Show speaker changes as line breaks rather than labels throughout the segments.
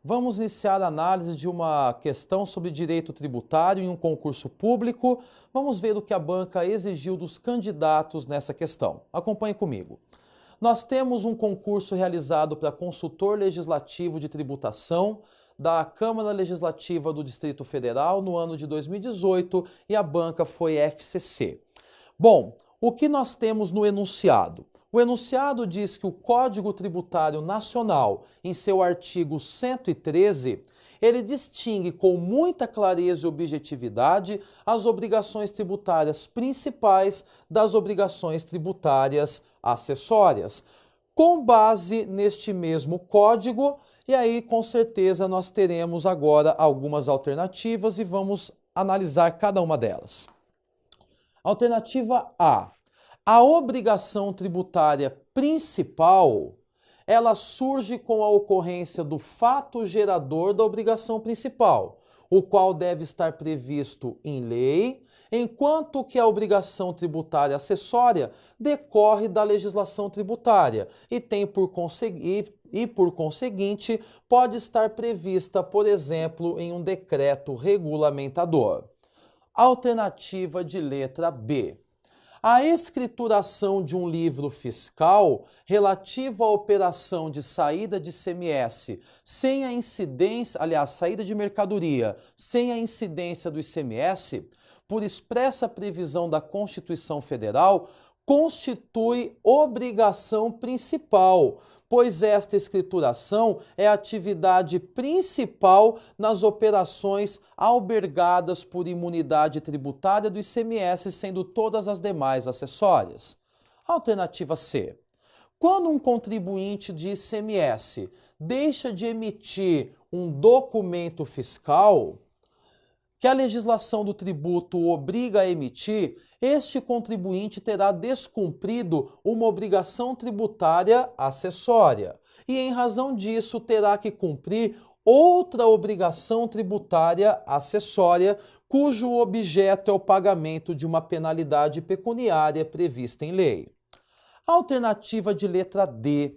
Vamos iniciar a análise de uma questão sobre direito tributário em um concurso público. Vamos ver o que a banca exigiu dos candidatos nessa questão. Acompanhe comigo. Nós temos um concurso realizado para consultor legislativo de tributação da Câmara Legislativa do Distrito Federal no ano de 2018 e a banca foi FCC. Bom, o que nós temos no enunciado? O enunciado diz que o Código Tributário Nacional, em seu artigo 113, ele distingue com muita clareza e objetividade as obrigações tributárias principais das obrigações tributárias acessórias. Com base neste mesmo código, e aí com certeza nós teremos agora algumas alternativas e vamos analisar cada uma delas. Alternativa A. A obrigação tributária principal, ela surge com a ocorrência do fato gerador da obrigação principal, o qual deve estar previsto em lei, enquanto que a obrigação tributária acessória decorre da legislação tributária e por conseguinte pode estar prevista, por exemplo, em um decreto regulamentador. Alternativa de letra B. A escrituração de um livro fiscal relativo à operação de saída de ICMS sem a incidência, saída de mercadoria sem a incidência do ICMS, por expressa previsão da Constituição Federal, constitui obrigação principal, pois esta escrituração é a atividade principal nas operações albergadas por imunidade tributária do ICMS, sendo todas as demais acessórias. Alternativa C. Quando um contribuinte de ICMS deixa de emitir um documento fiscal que a legislação do tributo o obriga a emitir, este contribuinte terá descumprido uma obrigação tributária acessória e, em razão disso, terá que cumprir outra obrigação tributária acessória, cujo objeto é o pagamento de uma penalidade pecuniária prevista em lei. Alternativa de letra D.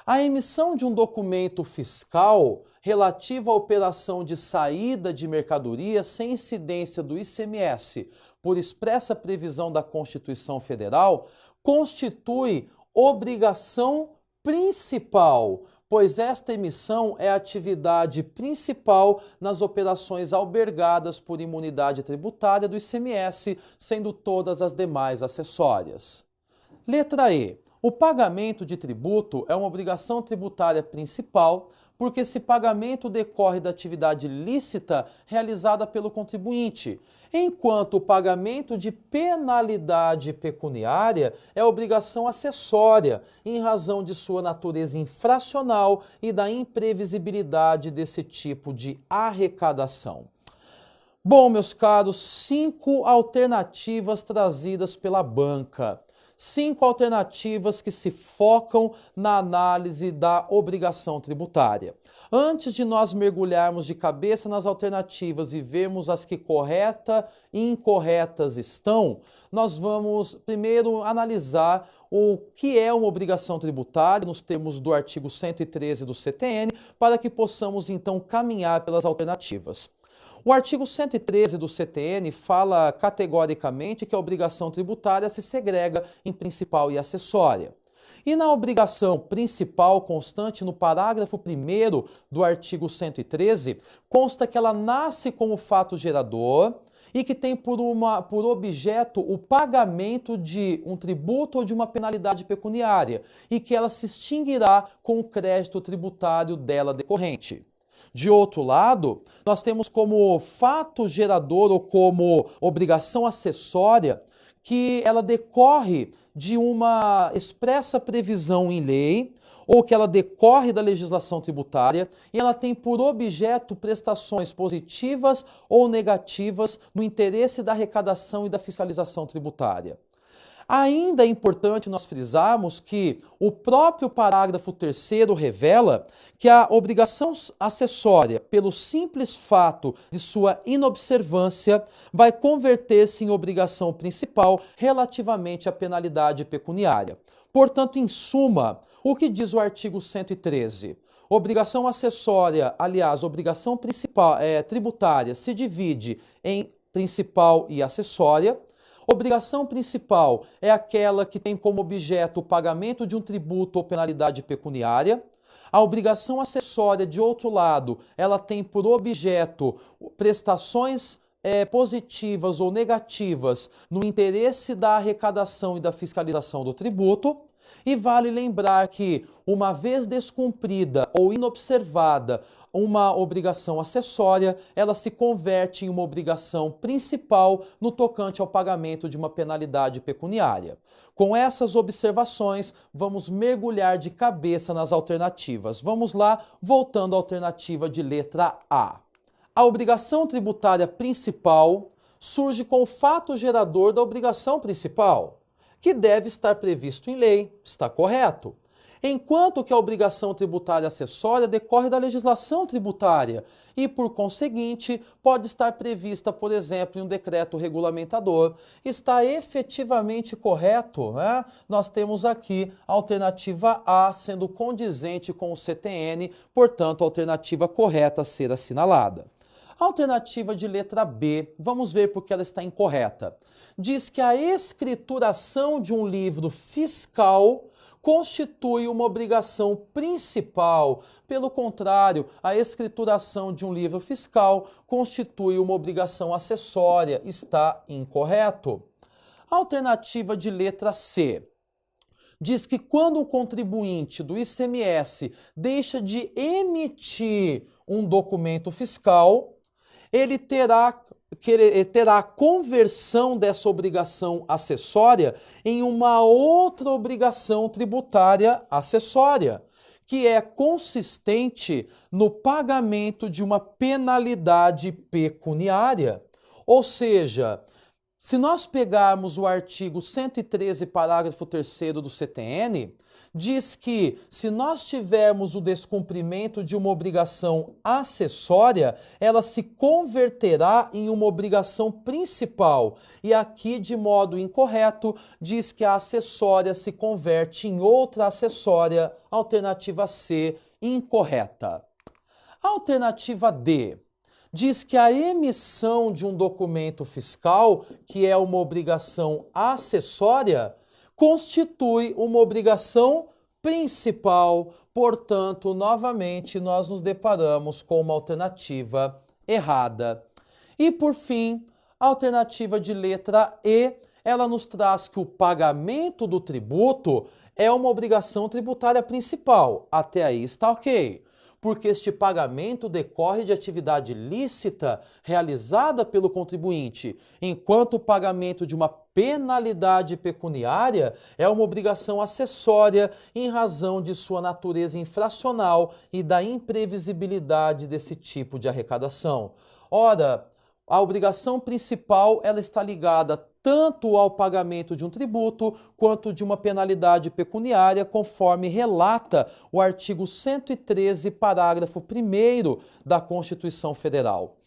A emissão de um documento fiscal relativo à operação de saída de mercadoria sem incidência do ICMS, por expressa previsão da Constituição Federal, constitui obrigação principal, pois esta emissão é a atividade principal nas operações albergadas por imunidade tributária do ICMS, sendo todas as demais acessórias. Letra E. O pagamento de tributo é uma obrigação tributária principal, porque esse pagamento decorre da atividade lícita realizada pelo contribuinte, enquanto o pagamento de penalidade pecuniária é obrigação acessória, em razão de sua natureza infracional e da imprevisibilidade desse tipo de arrecadação. Bom, meus caros, 5 alternativas trazidas pela banca. 5 alternativas que se focam na análise da obrigação tributária. Antes de nós mergulharmos de cabeça nas alternativas e vermos as que corretas e incorretas estão, nós vamos primeiro analisar o que é uma obrigação tributária, nos termos do artigo 113 do CTN, para que possamos então caminhar pelas alternativas. O artigo 113 do CTN fala categoricamente que a obrigação tributária se segrega em principal e acessória. E na obrigação principal constante no parágrafo 1º do artigo 113, consta que ela nasce como fato gerador e que tem por objeto o pagamento de um tributo ou de uma penalidade pecuniária e que ela se extinguirá com o crédito tributário dela decorrente. De outro lado, nós temos como fato gerador ou como obrigação acessória que ela decorre de uma expressa previsão em lei ou que ela decorre da legislação tributária e ela tem por objeto prestações positivas ou negativas no interesse da arrecadação e da fiscalização tributária. Ainda é importante nós frisarmos que o próprio parágrafo 3º revela que a obrigação acessória, pelo simples fato de sua inobservância, vai converter-se em obrigação principal relativamente à penalidade pecuniária. Portanto, em suma, o que diz o artigo 113? Obrigação acessória, aliás, obrigação principal, tributária, se divide em principal e acessória. Obrigação principal é aquela que tem como objeto o pagamento de um tributo ou penalidade pecuniária. A obrigação acessória, de outro lado, ela tem por objeto prestações positivas ou negativas no interesse da arrecadação e da fiscalização do tributo. E vale lembrar que, uma vez descumprida ou inobservada uma obrigação acessória, ela se converte em uma obrigação principal no tocante ao pagamento de uma penalidade pecuniária. Com essas observações, vamos mergulhar de cabeça nas alternativas. Vamos lá, voltando à alternativa de letra A. A obrigação tributária principal surge com o fato gerador da obrigação principal, que deve estar previsto em lei, está correto. Enquanto que a obrigação tributária acessória decorre da legislação tributária e, por conseguinte, pode estar prevista, por exemplo, em um decreto regulamentador. Está efetivamente correto, né? Nós temos aqui a alternativa A sendo condizente com o CTN, portanto, a alternativa correta a ser assinalada. A alternativa de letra B, vamos ver porque ela está incorreta. Diz que a escrituração de um livro fiscal constitui uma obrigação principal. Pelo contrário, a escrituração de um livro fiscal constitui uma obrigação acessória. Está incorreto. A alternativa de letra C diz que quando o contribuinte do ICMS deixa de emitir um documento fiscal, ele terá a conversão dessa obrigação acessória em uma outra obrigação tributária acessória, que é consistente no pagamento de uma penalidade pecuniária. Ou seja, se nós pegarmos o artigo 113, parágrafo 3º do CTN, diz que se nós tivermos o descumprimento de uma obrigação acessória, ela se converterá em uma obrigação principal. E aqui, de modo incorreto, diz que a acessória se converte em outra acessória, alternativa C, incorreta. A alternativa D diz que a emissão de um documento fiscal, que é uma obrigação acessória, constitui uma obrigação principal. Portanto, novamente, nós nos deparamos com uma alternativa errada. E, por fim, a alternativa de letra E, ela nos traz que o pagamento do tributo é uma obrigação tributária principal. Até aí está ok, porque este pagamento decorre de atividade lícita realizada pelo contribuinte, enquanto o pagamento de uma penalidade pecuniária é uma obrigação acessória em razão de sua natureza infracional e da imprevisibilidade desse tipo de arrecadação. Ora, a obrigação principal ela está ligada tanto ao pagamento de um tributo quanto de uma penalidade pecuniária, conforme relata o artigo 113, parágrafo 1º da Constituição Federal,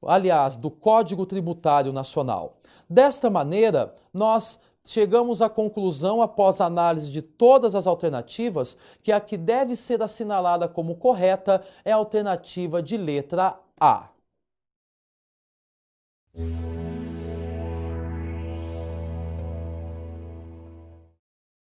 aliás, do Código Tributário Nacional. Desta maneira, nós chegamos à conclusão, após a análise de todas as alternativas, que a que deve ser assinalada como correta é a alternativa de letra A.